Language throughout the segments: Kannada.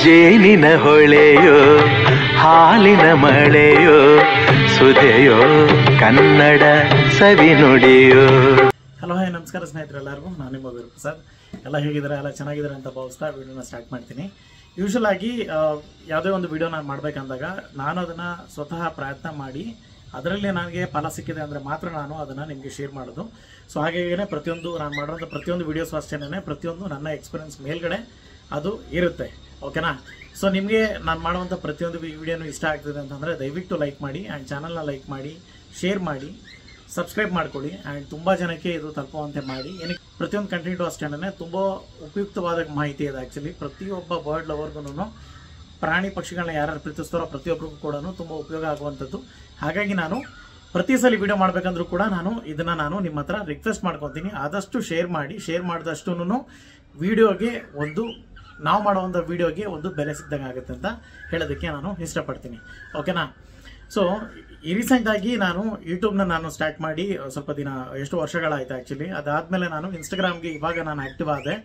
ಜೇನಿನ ಹೊಳೆಯೋ ಹಾಲಿನ ಮಳೆಯೋ ಸುಧೆಯೋ ಕನ್ನಡ ಸವಿ ನುಡಿಯೋ. ಹಲೋ ಹಾಯ್ ನಮಸ್ಕಾರ ಸ್ನೇಹಿತರೆಲ್ಲರಿಗೂ, ನಾನು ನಿಮ್ಮ ಗುರುಪ್ರಸಾದ್. ಎಲ್ಲ ಹೇಗಿದ್ದಾರೆ, ಎಲ್ಲ ಚೆನ್ನಾಗಿದ್ದಾರೆ ಅಂತ ಭಾವಿಸ್ತಾ ವಿಡಿಯೋನ ಸ್ಟಾರ್ಟ್ ಮಾಡ್ತೀನಿ. ಯೂಶುವಲ್ ಆಗಿ ಯಾವುದೇ ಒಂದು ವಿಡಿಯೋ ನಾನು ಮಾಡಬೇಕಂದಾಗ ನಾನು ಅದನ್ನು ಸ್ವತಃ ಪ್ರಯತ್ನ ಮಾಡಿ ಅದರಲ್ಲಿ ನನಗೆ ಫಲ ಸಿಕ್ಕಿದೆ ಅಂದರೆ ಮಾತ್ರ ನಾನು ಅದನ್ನು ನಿಮಗೆ ಶೇರ್ ಮಾಡೋದು. ಸೊ ಹಾಗೇನೆ ಪ್ರತಿಯೊಂದು ನಾನು ಮಾಡೋಂಥ ಪ್ರತಿಯೊಂದು ವೀಡಿಯೋಸ್ ಅಷ್ಟೇನೆ ಪ್ರತಿಯೊಂದು ನನ್ನ ಎಕ್ಸ್ಪೀರಿಯನ್ಸ್ ಮೇಲ್ಗಡೆ ಅದು ಇರುತ್ತೆ. ಓಕೆನಾ? ಸೊ ನಿಮಗೆ ನಾನು ಮಾಡುವಂಥ ಪ್ರತಿಯೊಂದು ವಿಡಿಯೋನು ಇಷ್ಟ ಆಗ್ತದೆ ಅಂತಂದರೆ ದಯವಿಟ್ಟು ಲೈಕ್ ಮಾಡಿ ಆ್ಯಂಡ್ ಚಾನಲ್ನ ಲೈಕ್ ಮಾಡಿ, ಶೇರ್ ಮಾಡಿ, ಸಬ್ಸ್ಕ್ರೈಬ್ ಮಾಡ್ಕೊಳ್ಳಿ ಆ್ಯಂಡ್ ತುಂಬ ಜನಕ್ಕೆ ಇದು ತಲುಪುವಂತೆ ಮಾಡಿ. ಏನಕ್ಕೆ ಪ್ರತಿಯೊಂದು ಕಂಟೆಂಟು ಅಷ್ಟೇ ತುಂಬ ಉಪಯುಕ್ತವಾದ ಮಾಹಿತಿ ಇದೆ. ಆ್ಯಕ್ಚುಲಿ ಪ್ರತಿಯೊಬ್ಬ ಬರ್ಡ್ ಲವರ್ಗೂ, ಪ್ರಾಣಿ ಪಕ್ಷಿಗಳನ್ನ ಯಾರು ಪ್ರೀತಿಸ್ತಾರೋ ಪ್ರತಿಯೊಬ್ಬರಿಗೂ ಕೂಡ ತುಂಬ ಉಪಯೋಗ ಆಗುವಂಥದ್ದು. ಹಾಗಾಗಿ ನಾನು ಪ್ರತಿ ಸಲ ವಿಡಿಯೋ ಮಾಡಬೇಕಂದ್ರೂ ಕೂಡ ಇದನ್ನು ನಿಮ್ಮ ಹತ್ರ ರಿಕ್ವೆಸ್ಟ್ ಮಾಡ್ಕೊತೀನಿ, ಆದಷ್ಟು ಶೇರ್ ಮಾಡಿ. ಶೇರ್ ಮಾಡಿದಷ್ಟು ವಿಡಿಯೋಗೆ ನಾವು ಮಾಡುವಂಥ ವಿಡಿಯೋಗೆ ಒಂದು ಬೆಲೆ ಸಿಗ್ದಂಗೆ ಆಗುತ್ತೆ ಅಂತ ಹೇಳೋದಕ್ಕೆ ನಾನು ಇಷ್ಟಪಡ್ತೀನಿ. ಓಕೆನಾ? ಸೊ ರೀಸೆಂಟಾಗಿ ನಾನು ಯೂಟ್ಯೂಬ್ನ ಸ್ಟಾರ್ಟ್ ಮಾಡಿ ಸ್ವಲ್ಪ ದಿನ, ಎಷ್ಟು ವರ್ಷಗಳಾಯಿತು ಆ್ಯಕ್ಚುಲಿ. ಅದಾದಮೇಲೆ ನಾನು ಇನ್ಸ್ಟಾಗ್ರಾಮ್ಗೆ ಇವಾಗ ನಾನು ಆ್ಯಕ್ಟಿವ್ ಆದೆ.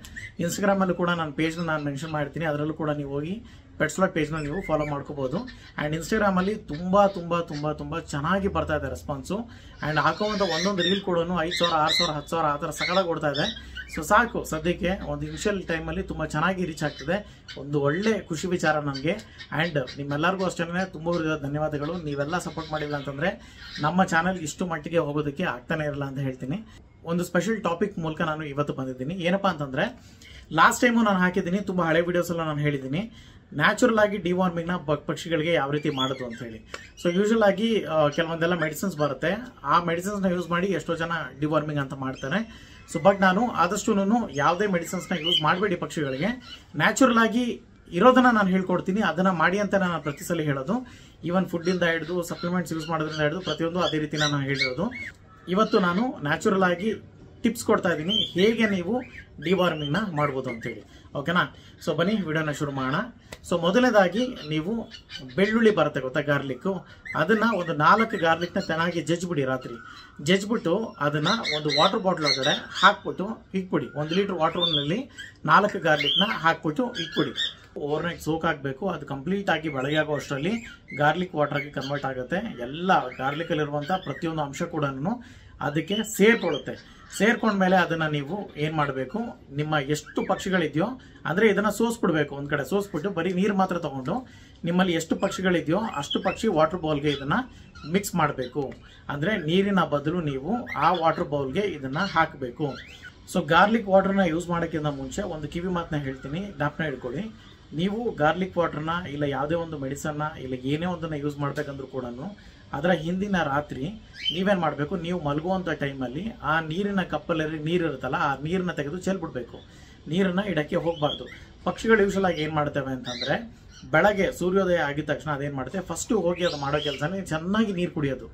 ಇನ್ಸ್ಟಾಗ್ರಾಮಲ್ಲೂ ಕೂಡ ನಾನು ಪೇಜ್ನ ನಾನು ಮೆನ್ಷನ್ ಮಾಡ್ತೀನಿ, ಅದರಲ್ಲೂ ಕೂಡ ನೀವು ಹೋಗಿ ಪೆಟ್ಸ್ಲಾಟ್ ಪೇಜ್ನ ನೀವು ಫಾಲೋ ಮಾಡ್ಕೋಬೋದು. ಆ್ಯಂಡ್ ಇನ್ಸ್ಟಾಗ್ರಾಮಲ್ಲಿ ತುಂಬ ತುಂಬ ತುಂಬ ತುಂಬ ಚೆನ್ನಾಗಿ ಬರ್ತಾ ಇದೆ ರೆಸ್ಪಾನ್ಸು. ಆ್ಯಂಡ್ ಹಾಕೋವಂಥ ಒಂದೊಂದು ರೀಲ್ ಕೂಡ 5,000, 6,000, 10,000 ಆ ಥರ ಸಕಲಾಗಿ ಕೊಡ್ತಾ ಇದೆ. ಸೊ ಸಾಕು, ಸದ್ಯಕ್ಕೆ ಒಂದು ಇನಿಷಿಯಲ್ ಟೈಮಲ್ಲಿ ತುಂಬ ಚೆನ್ನಾಗಿ ರೀಚ್ ಆಗ್ತಿದೆ. ಒಂದು ಒಳ್ಳೆ ಖುಷಿ ವಿಚಾರ ನನಗೆ. ಆ್ಯಂಡ್ ನಿಮ್ಮೆಲ್ಲರಿಗೂ ಅಷ್ಟೇ ತುಂಬ ಧನ್ಯವಾದಗಳು. ನೀವೆಲ್ಲ ಸಪೋರ್ಟ್ ಮಾಡಿಲ್ಲ ಅಂತಂದರೆ ನಮ್ಮ ಚಾನಲ್ ಇಷ್ಟು ಮಟ್ಟಿಗೆ ಹೋಗೋದಕ್ಕೆ ಆಗ್ತಾನೆ ಇರಲ್ಲ ಅಂತ ಹೇಳ್ತೀನಿ. ಒಂದು ಸ್ಪೆಷಲ್ ಟಾಪಿಕ್ ಮೂಲಕ ನಾನು ಇವತ್ತು ಬಂದಿದ್ದೀನಿ. ಏನಪ್ಪ ಅಂತಂದರೆ, ಲಾಸ್ಟ್ ಟೈಮು ನಾನು ಹಾಕಿದ್ದೀನಿ, ತುಂಬ ಹಳೆ ವೀಡಿಯೋಸೆಲ್ಲ ನಾನು ಹೇಳಿದ್ದೀನಿ ನ್ಯಾಚುರಲ್ ಆಗಿ ಡಿವಾರ್ಮಿಂಗ್ನ ಪಕ್ಷಿಗಳಿಗೆ ಯಾವ ರೀತಿ ಮಾಡೋದು ಅಂತ ಹೇಳಿ. ಸೊ ಯೂಶುವಲ್ ಆಗಿ ಕೆಲವೊಂದೆಲ್ಲ ಮೆಡಿಸಿನ್ಸ್ ಬರುತ್ತೆ, ಆ ಮೆಡಿಸಿನ್ಸ್ನ ಯೂಸ್ ಮಾಡಿ ಎಷ್ಟೋ ಜನ ಡಿವಾರ್ಮಿಂಗ್ ಅಂತ ಮಾಡ್ತಾರೆ. ಸೊ ಬಟ್ ನಾನು ಆದಷ್ಟು ಯಾವುದೇ ಮೆಡಿಸಿನ್ಸ್ನ ಯೂಸ್ ಮಾಡಬೇಡಿ ಪಕ್ಷಿಗಳಿಗೆ. ನ್ಯಾಚುರಲ್ ಆಗಿ ಇರೋದನ್ನ ನಾನು ಹೇಳ್ಕೊಡ್ತೀನಿ, ಅದನ್ನು ಮಾಡಿ ಅಂತ ನಾನು ಪ್ರತಿ ಸಲ ಹೇಳೋದು. ಈವನ್ ಫುಡ್ಡಿಂದ ಹಿಡಿದು ಸಪ್ಲಿಮೆಂಟ್ಸ್ ಯೂಸ್ ಮಾಡೋದ್ರಿಂದ ಹಿಡಿದು ಪ್ರತಿಯೊಂದು ಅದೇ ರೀತಿ ನಾನು ಹೇಳಿರೋದು. ಇವತ್ತು ನಾನು ನ್ಯಾಚುರಲ್ ಆಗಿ ಟಿಪ್ಸ್ ಕೊಡ್ತಾ ಇದ್ದೀನಿ, ಹೇಗೆ ನೀವು ಡಿವಾರ್ಮಿಂಗ್ನ ಮಾಡ್ಬೋದು ಅಂತೇಳಿ. ಓಕೆನಾ? ಸೊ ಬನ್ನಿ ವಿಡಿಯೋನ ಶುರು ಮಾಡೋಣ. ಸೊ ಮೊದಲನೇದಾಗಿ ನೀವು ಬೆಳ್ಳುಳ್ಳಿ ಬರುತ್ತೆ ಗೊತ್ತಾ, ಗಾರ್ಲಿಕ್ಕು, ಅದನ್ನು ಒಂದು 4 ಗಾರ್ಲಿಕ್ನ ಚೆನ್ನಾಗಿ ಜಜ್ಜಿಬಿಡಿ. ರಾತ್ರಿ ಜಜ್ಜಿಬಿಟ್ಟು ಅದನ್ನು ಒಂದು ವಾಟರ್ ಬಾಟ್ಲ್ ಒಳಗಡೆ ಹಾಕ್ಬಿಟ್ಟು ಇಟ್ಬಿಡಿ. 1 ಲೀಟ್ರ್ ವಾಟರ್ನಲ್ಲಿ 4 ಗಾರ್ಲಿಕ್ನ ಹಾಕ್ಬಿಟ್ಟು ಇಟ್ಬಿಡಿ. ಓವರ್ನೈಟ್ ಸೋಕ್ ಆಗಬೇಕು. ಅದು ಕಂಪ್ಲೀಟ್ ಆಗಿ ಬೆಳಗ್ಗೆ ಆಗೋ ಅಷ್ಟರಲ್ಲಿ ಗಾರ್ಲಿಕ್ ವಾಟರ್ಗೆ ಕನ್ವರ್ಟ್ ಆಗುತ್ತೆ. ಎಲ್ಲ ಗಾರ್ಲಿಕಲ್ಲಿರುವಂಥ ಪ್ರತಿಯೊಂದು ಅಂಶ ಕೂಡ ಅದಕ್ಕೆ ಸೇರ್ಕೊಳ್ಳುತ್ತೆ. ಸೇರ್ಕೊಂಡ್ಮೇಲೆ ಅದನ್ನು ನೀವು ಏನು ಮಾಡಬೇಕು, ನಿಮ್ಮ ಎಷ್ಟು ಪಕ್ಷಿಗಳಿದೆಯೋ ಅಂದರೆ ಇದನ್ನು ಸೋಸ್ಬಿಡ್ಬೇಕು. ಒಂದು ಕಡೆ ಸೋಸ್ಬಿಟ್ಟು ಬರೀ ನೀರು ಮಾತ್ರ ತೊಗೊಂಡು ನಿಮ್ಮಲ್ಲಿ ಎಷ್ಟು ಪಕ್ಷಿಗಳಿದೆಯೋ ಅಷ್ಟು ಪಕ್ಷಿ ವಾಟರ್ ಬೌಲ್ಗೆ ಇದನ್ನು ಮಿಕ್ಸ್ ಮಾಡಬೇಕು. ಅಂದರೆ ನೀರಿನ ಬದಲು ನೀವು ಆ ವಾಟರ್ ಬೌಲ್ಗೆ ಇದನ್ನು ಹಾಕಬೇಕು. ಸೊ ಗಾರ್ಲಿಕ್ ವಾಟರ್ನ ಯೂಸ್ ಮಾಡೋಕ್ಕಿಂತ ಮುಂಚೆ ಒಂದು ಕಿವಿ ಮಾತನ್ನ ಹೇಳ್ತೀನಿ, ಜ್ಞಾಪನ ಇಟ್ಕೊಳ್ಳಿ. ನೀವು ಗಾರ್ಲಿಕ್ ವಾಟರ್ನ ಇಲ್ಲ ಯಾವುದೇ ಒಂದು ಮೆಡಿಸನ್ನ ಇಲ್ಲ ಏನೇ ಒಂದನ್ನು ಯೂಸ್ ಮಾಡಬೇಕಂದ್ರೂ ಕೂಡ ಅದರ ಹಿಂದಿನ ರಾತ್ರಿ ನೀವೇನು ಮಾಡಬೇಕು, ನೀವು ಮಲಗುವಂಥ ಟೈಮಲ್ಲಿ ಆ ನೀರಿನ ಕಪ್ಪಲ್ಲಿ ನೀರು ಇರುತ್ತಲ್ಲ, ಆ ನೀರನ್ನ ತೆಗೆದು ಚೆಲ್ಬಿಡ್ಬೇಕು. ನೀರನ್ನು ಇಡಕ್ಕೆ ಹೋಗಬಾರ್ದು. ಪಕ್ಷಿಗಳು ಯೂಶುವಲ್ ಆಗಿ ಏನು ಮಾಡ್ತವೆ ಅಂತಂದರೆ, ಬೆಳಗ್ಗೆ ಸೂರ್ಯೋದಯ ಆಗಿದ ತಕ್ಷಣ ಅದೇನು ಮಾಡುತ್ತೆ, ಫಸ್ಟು ಹೋಗಿ ಅದು ಮಾಡೋ ಕೆಲಸನೇ ಚೆನ್ನಾಗಿ ನೀರು ಕುಡಿಯೋದು.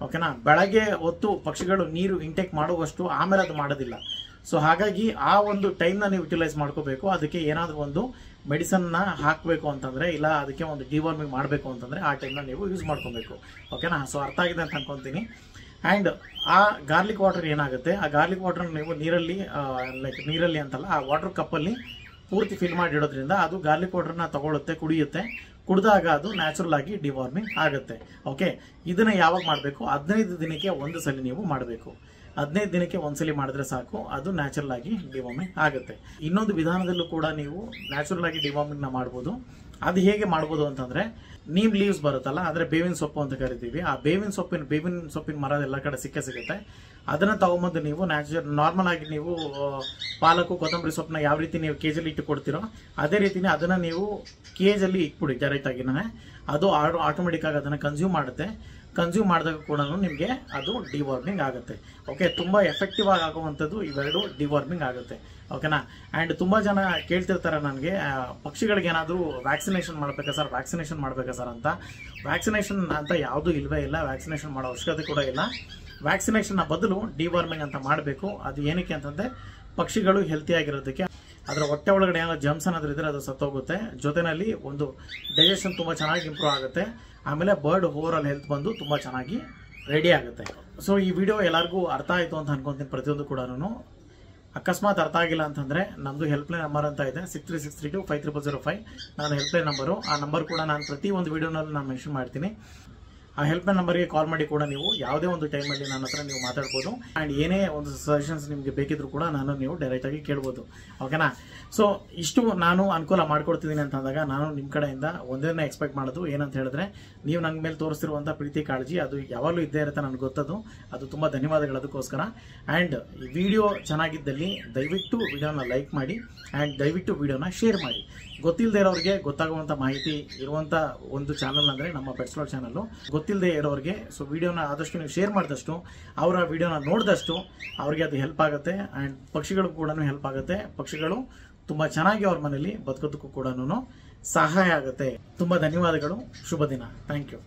ಓಕೆನಾ? ಬೆಳಗ್ಗೆ ಹೊತ್ತು ಪಕ್ಷಿಗಳು ನೀರು ಇಂಟೇಕ್ ಮಾಡುವಷ್ಟು ಆಮೇಲೆ ಅದು ಮಾಡೋದಿಲ್ಲ. ಸೊ ಹಾಗಾಗಿ ಆ ಒಂದು ಟೈಮ್ನ ನೀವು ಯುಟಿಲೈಸ್ ಮಾಡ್ಕೋಬೇಕು. ಅದಕ್ಕೆ ಏನಾದರೂ ಒಂದು ಮೆಡಿಸನ್ನ ಹಾಕಬೇಕು ಅಂತಂದರೆ, ಇಲ್ಲ ಅದಕ್ಕೆ ಒಂದು ಡಿವಾರ್ಮಿಂಗ್ ಮಾಡಬೇಕು ಅಂತಂದರೆ ಆ ಟೈಮ್ನ ನೀವು ಯೂಸ್ ಮಾಡ್ಕೊಬೇಕು. ಓಕೆನಾ? ಸೊ ಅರ್ಥ ಆಗಿದೆ ಅಂತ ಅನ್ಕೊತೀನಿ. ಆ್ಯಂಡ್ ಆ ಗಾರ್ಲಿಕ್ ವಾಟರ್ ಏನಾಗುತ್ತೆ, ಆ ಗಾರ್ಲಿಕ್ ವಾಟರ್ನ ನೀವು ನೀರಲ್ಲಿ ಅಂತಲ್ಲ, ಆ ವಾಟರ್ ಕಪ್ಪಲ್ಲಿ ಪೂರ್ತಿ ಫಿಲ್ ಮಾಡಿ ಇಡೋದ್ರಿಂದ ಅದು ಗಾರ್ಲಿಕ್ ವಾಟರ್ನ ತಗೊಳುತ್ತೆ, ಕುಡಿಯುತ್ತೆ. ಕುಡಿದಾಗ ಅದು ನ್ಯಾಚುರಲ್ ಆಗಿ ಡಿವಾರ್ಮಿಂಗ್ ಆಗುತ್ತೆ. ಓಕೆ? ಇದನ್ನು ಯಾವಾಗ ಮಾಡಬೇಕು, 15 ದಿನಕ್ಕೆ ಒಂದು ಸಲ ನೀವು ಮಾಡಬೇಕು. 15 ದಿನಕ್ಕೆ ಒಂದ್ಸಲಿ ಮಾಡಿದ್ರೆ ಸಾಕು, ಅದು ನ್ಯಾಚುರಲ್ ಆಗಿ ಡಿವಾರ್ಮಿಂಗ್ ಆಗುತ್ತೆ. ಇನ್ನೊಂದು ವಿಧಾನದಲ್ಲೂ ಕೂಡ ನೀವು ನ್ಯಾಚುರಲ್ ಆಗಿ ಡಿವಾರ್ಮಿಂಗ್ನ ಮಾಡ್ಬೋದು. ಅದು ಹೇಗೆ ಮಾಡ್ಬೋದು ಅಂತಂದರೆ, ನೀಮ್ ಲೀವ್ಸ್ ಬರುತ್ತಲ್ಲ, ಅಂದರೆ ಬೇವಿನ ಸೊಪ್ಪು ಅಂತ ಕರಿತೀವಿ. ಆ ಬೇವಿನ ಸೊಪ್ಪಿನ ಮರ ಎಲ್ಲ ಕಡೆ ಸಿಗುತ್ತೆ. ಅದನ್ನು ತಗೊಂಬಂದು ನೀವು ನಾರ್ಮಲ್ ಆಗಿ ನೀವು ಪಾಲಕು, ಕೊತ್ತಂಬರಿ ಸೊಪ್ಪನ್ನ ಯಾವ ರೀತಿ ನೀವು ಕೇಜಲ್ಲಿ ಇಟ್ಟು ಕೊಡ್ತೀರೋ ಅದೇ ರೀತಿನೇ ಅದನ್ನು ನೀವು ಕೇಜಲ್ಲಿ ಇಟ್ಬಿಡಿ ಡೈರೆಕ್ಟಾಗಿನೇ. ಅದು ಆಟೋಮೆಟಿಕ್ಕಾಗಿ ಅದನ್ನು ಕನ್ಸ್ಯೂಮ್ ಮಾಡುತ್ತೆ. ಕನ್ಸ್ಯೂಮ್ ಮಾಡಿದಾಗ ಕೂಡ ನಿಮಗೆ ಅದು ಡಿವಾರ್ಮಿಂಗ್ ಆಗುತ್ತೆ. ಓಕೆ? ತುಂಬ ಎಫೆಕ್ಟಿವ್ ಆಗುವಂಥದ್ದು ಇವೆರಡು ಡಿವಾರ್ಮಿಂಗ್ ಆಗುತ್ತೆ. ಓಕೆನಾ? ಆ್ಯಂಡ್ ತುಂಬ ಜನ ಕೇಳ್ತಿರ್ತಾರೆ ನನಗೆ, ಪಕ್ಷಿಗಳಿಗೆ ಏನಾದರೂ ವ್ಯಾಕ್ಸಿನೇಷನ್ ಮಾಡಬೇಕಾ ಸರ್ ಅಂತ. ವ್ಯಾಕ್ಸಿನೇಷನ್ ಅಂತ ಯಾವುದೂ ಇಲ್ಲವೇ ಇಲ್ಲ. ವ್ಯಾಕ್ಸಿನೇಷನ್ ಮಾಡೋ ಅವಶ್ಯಕತೆ ಕೂಡ ಇಲ್ಲ. ವ್ಯಾಕ್ಸಿನೇಷನ್ನ ಬದಲು ಡಿವಾರ್ಮಿಂಗ್ ಅಂತ ಮಾಡಬೇಕು. ಅದು ಏನಕ್ಕೆ ಅಂತಂದರೆ, ಪಕ್ಷಿಗಳು ಹೆಲ್ತಿಯಾಗಿರೋದಕ್ಕೆ. ಅದರ ಹೊಟ್ಟೆ ಒಳಗಡೆ ಏನೋ ಜಮ್ಸ್ ಏನಾದರೂ ಇದ್ದರೆ ಅದು ಸತ್ತೋಗುತ್ತೆ. ಜೊತೆಯಲ್ಲಿ ಒಂದು ಡೈಜೆಷನ್ ತುಂಬ ಚೆನ್ನಾಗಿ ಇಂಪ್ರೂವ್ ಆಗುತ್ತೆ. ಆಮೇಲೆ ಬರ್ಡ್ ಓವರಾಲ್ ಹೆಲ್ತ್ ಬಂದು ತುಂಬ ಚೆನ್ನಾಗಿ ರೆಡಿ ಆಗುತ್ತೆ. ಸೊ ಈ ವಿಡಿಯೋ ಎಲ್ಲರಿಗೂ ಅರ್ಥ ಆಯಿತು ಅಂತ ಅನ್ಕೊತೀನಿ. ಪ್ರತಿಯೊಂದು ಕೂಡ ಅಕಸ್ಮಾತ್ ಅರ್ಥ ಆಗಿಲ್ಲ ಅಂತಂದರೆ ನಮ್ಮದು ಹೆಲ್ಪ್ಲೈನ್ ನಂಬರ್ ಅಂತ ಇದೆ 6363250005. ನಾನು ಹೆಲ್ಪ್ಲೈನ್ ನಂಬರು, ಆ ನಂಬರ್ ಕೂಡ ನಾನು ಪ್ರತಿ ಒಂದು ವಿಡಿಯೋನಲ್ಲಿ ನಾನು ಮೆನ್ಷನ್ ಮಾಡ್ತೀನಿ. ಆ ಹೆಲ್ಪ್ಲೈನ್ ನಂಬರ್ಗೆ ಕಾಲ್ ಮಾಡಿ ಕೂಡ ನೀವು ಯಾವುದೇ ಒಂದು ಟೈಮಲ್ಲಿ ನನ್ನ ಹತ್ರ ನೀವು ಮಾತಾಡ್ಬೋದು. ಆ್ಯಂಡ್ ಏನೇ ಒಂದು ಸಜೆಷನ್ಸ್ ನಿಮಗೆ ಬೇಕಿದ್ರು ಕೂಡ ನೀವು ಡೈರೆಕ್ಟಾಗಿ ಕೇಳ್ಬೋದು. ಓಕೆನಾ? ಸೊ ಇಷ್ಟು ನಾನು ಅನುಕೂಲ ಮಾಡ್ಕೊಡ್ತಿದ್ದೀನಿ ಅಂತ ಅಂದಾಗ ನಾನು ನಿಮ್ಮ ಕಡೆಯಿಂದ ಒಂದೇನೇ ಎಕ್ಸ್ಪೆಕ್ಟ್ ಮಾಡೋದು ಏನಂತ ಹೇಳಿದ್ರೆ, ನೀವು ನನ್ನ ಮೇಲೆ ತೋರಿಸ್ತಿರುವಂಥ ಪ್ರೀತಿ ಕಾಳಜಿ ಅದು ಯಾವಾಗಲೂ ಇದ್ದೇ ಇರುತ್ತೆ, ನನಗೆ ಗೊತ್ತದು. ಅದು ತುಂಬ ಧನ್ಯವಾದಗಳು ಅದಕ್ಕೋಸ್ಕರ. ಆ್ಯಂಡ್ ಈ ವಿಡಿಯೋ ಚೆನ್ನಾಗಿದ್ದಲ್ಲಿ ದಯವಿಟ್ಟು ವಿಡಿಯೋನ ಲೈಕ್ ಮಾಡಿ ಆ್ಯಂಡ್ ದಯವಿಟ್ಟು ವಿಡಿಯೋನ ಶೇರ್ ಮಾಡಿ. ಗೊತ್ತಿಲ್ಲದೆ ಇರೋರಿಗೆ ಗೊತ್ತಾಗುವಂಥ ಮಾಹಿತಿ ಇರುವಂಥ ಒಂದು ಚಾನಲ್ ಅಂದರೆ ನಮ್ಮ ಪೆಟ್ಸ್ ವ್ಲಾಗ್ ಚಾನಲ್ಲು. ಗೊತ್ತಿಲ್ಲದೆ ಇರೋರಿಗೆ ಸೊ ವಿಡಿಯೋನ ಆದಷ್ಟು ನೀವು ಶೇರ್ ಮಾಡಿದಷ್ಟು, ಅವರ ವಿಡಿಯೋನ ನೋಡಿದಷ್ಟು ಅವ್ರಿಗೆ ಅದು ಹೆಲ್ಪ್ ಆಗುತ್ತೆ. ಆ್ಯಂಡ್ ಪಕ್ಷಿಗಳಿಗೂ ಕೂಡ ಹೆಲ್ಪ್ ಆಗುತ್ತೆ. ಪಕ್ಷಿಗಳು ತುಂಬ ಚೆನ್ನಾಗಿ ಅವ್ರ ಮನೇಲಿ ಬದುಕೋದಕ್ಕೂ ಕೂಡ ಸಹಾಯ ಆಗುತ್ತೆ. ತುಂಬ ಧನ್ಯವಾದಗಳು. ಶುಭ ದಿನ. Thank you.